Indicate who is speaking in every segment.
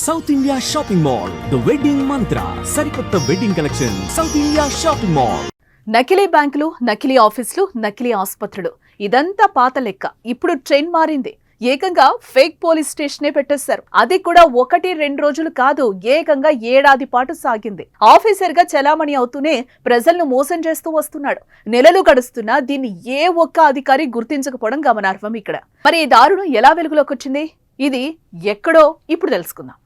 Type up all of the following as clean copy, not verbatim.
Speaker 1: South India shopping mall, the wedding మంత్ర, సరికొత్త wedding collection, south India shopping mall.
Speaker 2: నకిలీ బ్యాంకులు, నకిలీ ఆఫీసులు, నకిలీ ఆసుపత్రులు, ఇదంతా పాత లెక్క. ఇప్పుడు ట్రెండ్ మారింది. ఏకంగా ఫేక్ పోలీస్ స్టేషనే పెట్టేశారు. అది కూడా 1-2 రోజులు కాదు, ఏకంగా ఏడాది పాటు సాగింది. ఆఫీసర్ గా చలామణి అవుతూనే ప్రజలను మోసం చేస్తూ వస్తున్నాడు. నెలలు గడుస్తున్నా దీన్ని ఏ ఒక్క అధికారి గుర్తించకపోవడం గమనార్హం. ఇక్కడ మరి ఈ దారుణం ఎలా వెలుగులోకి వచ్చింది? ఇది ఎక్కడో ఇప్పుడు తెలుసుకుందాం.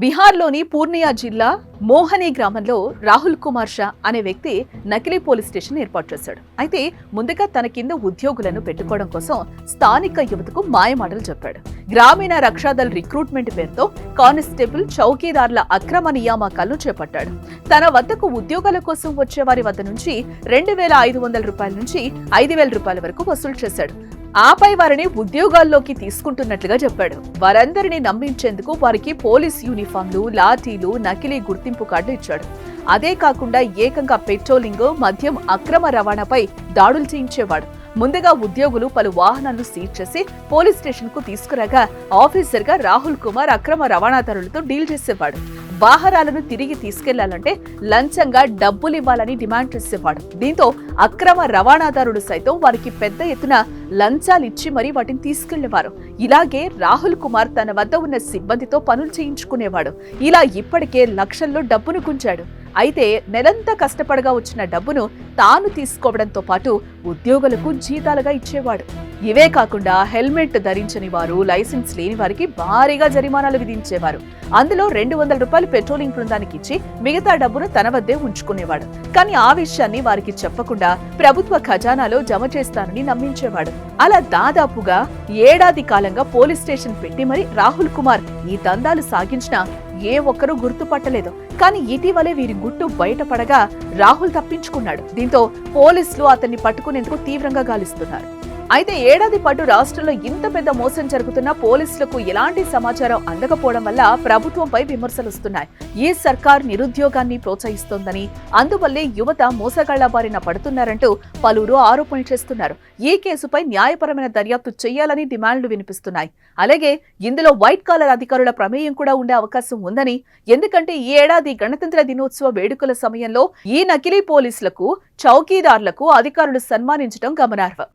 Speaker 2: బీహార్లోని పూర్నియా జిల్లా మోహనీ గ్రామంలో రాహుల్ కుమార్ షా అనే వ్యక్తి నకిలీ పోలీస్ స్టేషన్ ఏర్పాటు చేశాడు. అయితే ముందుగా తన కింద ఉద్యోగులను పెట్టుకోవడం కోసం స్థానిక యువతకు మాయమాటలు చెప్పాడు. గ్రామీణ రక్షాదళ్ రిక్రూట్మెంట్ పేరుతో కానిస్టేబుల్, చౌకీదార్ల అక్రమ నియామకాలను చేపట్టాడు. తన వద్దకు ఉద్యోగాల కోసం వచ్చే వారి వద్ద నుంచి 2,500 రూపాయల నుంచి 5,000 రూపాయల వరకు వసూలు చేశాడు. ఆపై వారిని ఉద్యోగాల్లోకి తీసుకుంటున్నట్లుగా చెప్పాడు. వారందరినీ నమ్మించేందుకు వారికి పోలీస్ యూనిఫామ్లు, లాఠీలు, నకిలీ గుర్తింపు కార్డు ఇచ్చాడు. అదే కాకుండా ఏకంగా పెట్రోలింగ్, మద్యం అక్రమ రవాణాపై దాడులు చేయించేవాడు. ముందుగా ఉద్యోగులు పలు వాహనాలను సీజ్ చేసి పోలీస్ స్టేషన్ కు తీసుకురాగా ఆఫీసర్ గా రాహుల్ కుమార్ అక్రమ రవాణాదారులతో డీల్ చేసేవాడు. వాహనాలను తిరిగి తీసుకెళ్లాలంటే లంచంగా డబ్బులివ్వాలని డిమాండ్ చేసేవాడు. దీంతో అక్రమ రవాణాదారులు సైతం వారికి పెద్ద ఎత్తున లంచాలిచ్చి మరీ వాటిని తీసుకెళ్లేవారు. ఇలాగే రాహుల్ కుమార్ తన వద్ద ఉన్న సిబ్బందితో పనులు చేయించుకునేవాడు. ఇలా ఇప్పటికే లక్షల్లో డబ్బును గుంజాడు. అయితే నెలంతా కష్టపడగా వచ్చిన డబ్బును తాను తీసుకోవడంతో పాటు ఉద్యోగులకు జీతాలుగా ఇచ్చేవాడు. ఇవే కాకుండా హెల్మెట్ ధరించని వారు, లైసెన్స్ లేని వారికి భారీగా జరిమానాలు విధించేవారు. అందులో 200 రూపాయలు పెట్రోలింగ్ బృందానికి ఇచ్చి మిగతా డబ్బును తన వద్దే ఉంచుకునేవాడు. కానీ ఆ విషయాన్ని వారికి చెప్పకుండా ప్రభుత్వ ఖజానాలో జమ చేస్తానని నమ్మించేవాడు. అలా దాదాపుగా ఏడాది కాలంగా పోలీస్ స్టేషన్ పెట్టి మరి రాహుల్ కుమార్ ఈ దందాలు సాగించినా ఏ ఒక్కరూ గుర్తుపట్టలేదు. కానీ ఇటీవలే వీరి గుట్టు బయటపడగా రాహుల్ తప్పించుకున్నాడు. దీంతో పోలీసులు అతన్ని పట్టుకునేందుకు తీవ్రంగా గాలిస్తున్నారు. అయితే ఏడాది పాటు రాష్ట్రంలో ఇంత పెద్ద మోసం జరుగుతున్నా పోలీసులకు ఎలాంటి సమాచారం అందకపోవడం వల్ల ప్రభుత్వంపై విమర్శలు వస్తున్నాయి. ఈ సర్కార్ నిరుద్యోగాన్ని ప్రోత్సహిస్తోందని, అందువల్లే యువత మోసగాళ్ల బారిన పడుతున్నారంటూ పలువురు ఆరోపణలు చేస్తున్నారు. ఈ కేసుపై న్యాయపరమైన దర్యాప్తు చేయాలని డిమాండ్లు వినిపిస్తున్నాయి. అలాగే ఇందులో వైట్ కాలర్ అధికారుల ప్రమేయం కూడా ఉండే అవకాశం ఉందని, ఎందుకంటే ఈ ఏడాది గణతంత్ర దినోత్సవ వేడుకల సమయంలో ఈ నకిలీ పోలీసులకు, చౌకీదార్లకు అధికారులు సన్మానించడం గమనార్హం.